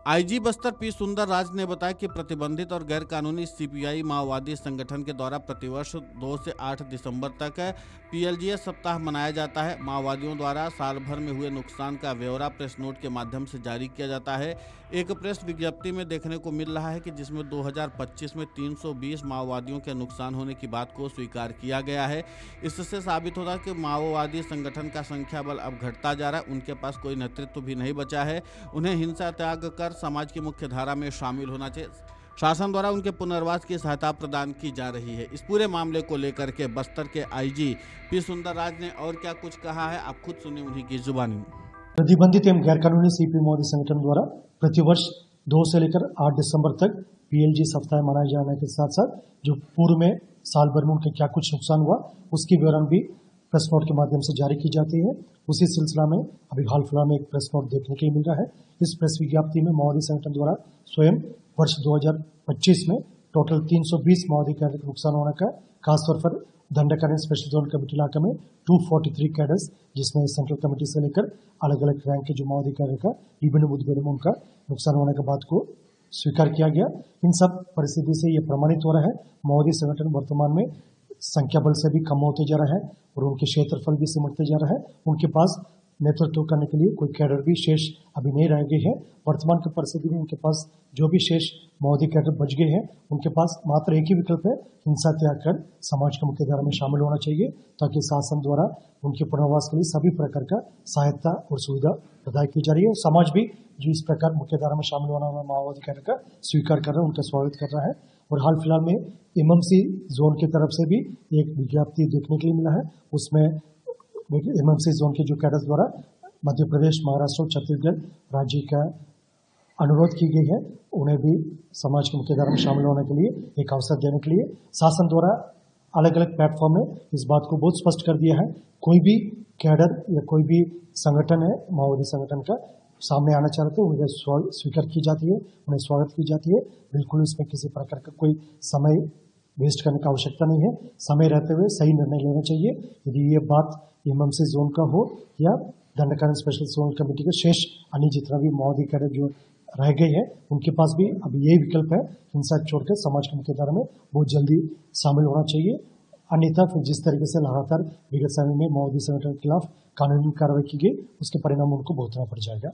IG Bastar P सुंदर राज ने बताया कि प्रतिबंधित और गैर कानूनी सीपीआई माओवादी संगठन के द्वारा प्रतिवर्ष 2 से 8 दिसंबर तक पीएलजीएस सप्ताह मनाया जाता है। माओवादियों द्वारा साल भर में हुए नुकसान का ब्यौरा प्रेस नोट के माध्यम से जारी किया जाता है। एक प्रेस विज्ञप्ति में देखने को मिल रहा है कि जिसमें 2025 में 320 माओवादियों के नुकसान होने की बात को स्वीकार किया गया है। इससे साबित होता है कि माओवादी संगठन का संख्या बल अब घटता जा रहा है। उनके पास कोई नेतृत्व भी नहीं बचा है। उन्हें हिंसा त्याग कर समाज की मुख्य धारा में शामिल होना चाहिए। शासन द्वारा उनके पुनर्वास की सहायता प्रदान की जा रही है। इस पूरे मामले को लेकर के बस्तर के आईजी पी सुंदर राज ने और क्या कुछ कहा है, आप खुद सुनिए उन्हीं की जुबानी। प्रतिबंधित एवं गैर कानूनी सीपी माओवादी संगठन द्वारा प्रतिवर्ष 2 से लेकर 8 दिसंबर तक पीएलजी सप्ताह मनाए जाने के साथ साथ जो पूर्व में साल भर में उनके क्या कुछ नुकसान हुआ उसकी विवरण भी प्रेस नोट के माध्यम से जारी की जाती है। उसी सिलसिला में अभी हाल फिलहाल में एक प्रेस नोट देखने के लिए मिल रहा है। इस प्रेस विज्ञप्ति में माओवादी संगठन द्वारा स्वयं वर्ष 2025 में टोटल 320 माओवादी कैडर का नुकसान होने का, खासतौर पर दंडकारण स्पेशल जोन कमेटी इलाके में 243 कैडर्स, जिसमें सेंट्रल कमेटी से लेकर अलग अलग रैंक के जो माओवादी कैडर का विभिन्न मुद्दों में उनका नुकसान होने के बाद को स्वीकार किया गया। इन सब परिस्थिति से ये प्रमाणित हो रहा है माओवादी संगठन वर्तमान में संख्या बल से भी कम होते जा रहा है और उनके क्षेत्रफल भी सिमटते जा रहा है। उनके पास नेतृत्व करने के लिए कोई कैडर भी शेष अभी नहीं रह गए हैं। वर्तमान की परिस्थिति में उनके पास जो भी शेष माओवादी कैडर बच गए हैं उनके पास मात्र एक ही विकल्प है, हिंसा त्याग कर समाज की मुख्य धारा में शामिल होना चाहिए, ताकि शासन द्वारा उनके पुनर्वास के लिए सभी प्रकार का सहायता और सुविधा प्रदान की जा रही है। और समाज भी जो इस प्रकार मुख्य धारा में शामिल होना हुआ माओवादी कैडर का स्वीकार कर रहा है, उनका स्वागत कर रहा है। और हाल फिलहाल में एमएमसी जोन की तरफ से भी एक विज्ञप्ति देखने के लिए मिला है। उसमें एमएमसी जोन के जो कैडर द्वारा मध्य प्रदेश, महाराष्ट्र और छत्तीसगढ़ राज्य का अनुरोध की गई है, उन्हें भी समाज की मुख्य धारा में शामिल होने के लिए एक अवसर देने के लिए शासन द्वारा अलग अलग प्लेटफॉर्म में इस बात को बहुत स्पष्ट कर दिया है। कोई भी कैडर या कोई भी संगठन है माओवादी संगठन का सामने आना चाहते हैं, उन्हें स्वीकार की जाती है, उन्हें स्वागत की जाती है। बिल्कुल इसमें किसी प्रकार का कोई समय वेस्ट करने की आवश्यकता नहीं है। समय रहते हुए सही निर्णय लेना चाहिए। यदि ये बात एमएमसी जोन का हो या दंडकारण स्पेशल जोन कमेटी का शेष अन्य जितना भी माओवादी कैडर जो रह गए हैं उनके पास भी अभी यही विकल्प है, हिंसा छोड़कर समाज की मुख्य धारा में बहुत जल्दी शामिल होना चाहिए। अन्यथा फिर जिस तरीके से लगातार विगत समय में माओवादी संगठन के खिलाफ कानूनी कार्रवाई की गई उसके परिणाम उनको भुगतना पड़ जाएगा।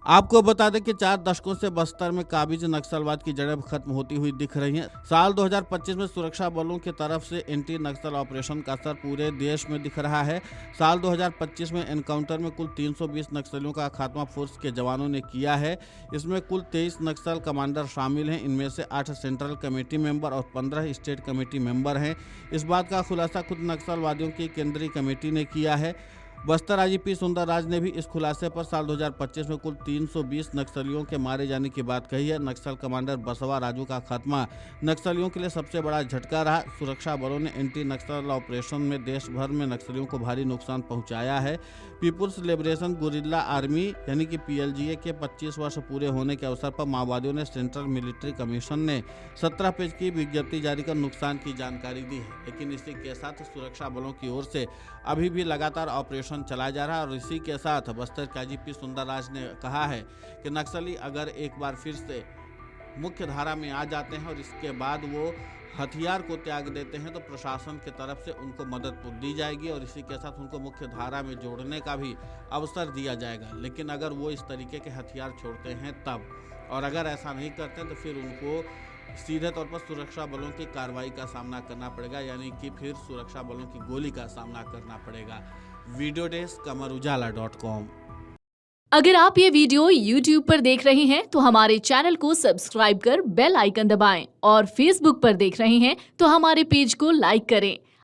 आपको बता दें कि 4 दशकों से बस्तर में काबिज नक्सलवाद की जड़ें खत्म होती हुई दिख रही हैं। साल 2025 में सुरक्षा बलों की तरफ से एंटी नक्सल ऑपरेशन का असर पूरे देश में दिख रहा है। साल 2025 में एनकाउंटर में कुल 320 नक्सलियों का खात्मा फोर्स के जवानों ने किया है। इसमें कुल 23 नक्सल कमांडर शामिल हैं। इनमें से 8 सेंट्रल कमेटी मेंबर और 15 स्टेट कमेटी मेंबर हैं। इस बात का खुलासा खुद नक्सलवादियों की केंद्रीय कमेटी ने किया है। बस्तर आईजी पी सुंदर राज ने भी इस खुलासे पर साल 2025 में कुल 320 नक्सलियों के मारे जाने की बात कही है। नक्सल कमांडर बसवा राजू का खात्मा नक्सलियों के लिए सबसे बड़ा झटका रहा। सुरक्षा बलों ने एंटी नक्सल ऑपरेशन में देश भर में नक्सलियों को भारी नुकसान पहुंचाया है। पीपुल्स लिबरेशन गुरिल्ला आर्मी यानी कि पीएलजीए के 25 वर्ष पूरे होने के अवसर पर माओवादियों ने सेंट्रल मिलिट्री कमीशन ने 17 पेज की विज्ञप्ति जारी कर नुकसान की जानकारी दी है। लेकिन इसी के साथ सुरक्षा बलों की ओर से अभी भी लगातार ऑपरेशन चलाया जा रहा है। और इसी के साथ बस्तर के आईजी पी सुंदर राज ने कहा है कि नक्सली अगर एक बार फिर से मुख्य धारा में आ जाते हैं और इसके बाद वो हथियार को त्याग देते हैं तो प्रशासन की तरफ से उनको मदद दी जाएगी और इसी के साथ उनको मुख्य धारा में जोड़ने का भी अवसर दिया जाएगा। लेकिन अगर वो इस तरीके के हथियार छोड़ते हैं तब, और अगर ऐसा नहीं करते तो फिर उनको सीधे तौर पर सुरक्षा बलों की कार्रवाई का सामना करना पड़ेगा, यानी कि फिर सुरक्षा बलों की गोली का सामना करना पड़ेगा। Video desk amarujala.com। अगर आप ये वीडियो YouTube पर देख रहे हैं तो हमारे चैनल को सब्सक्राइब कर बेल आइकन दबाएं और Facebook पर देख रहे हैं तो हमारे पेज को लाइक करें।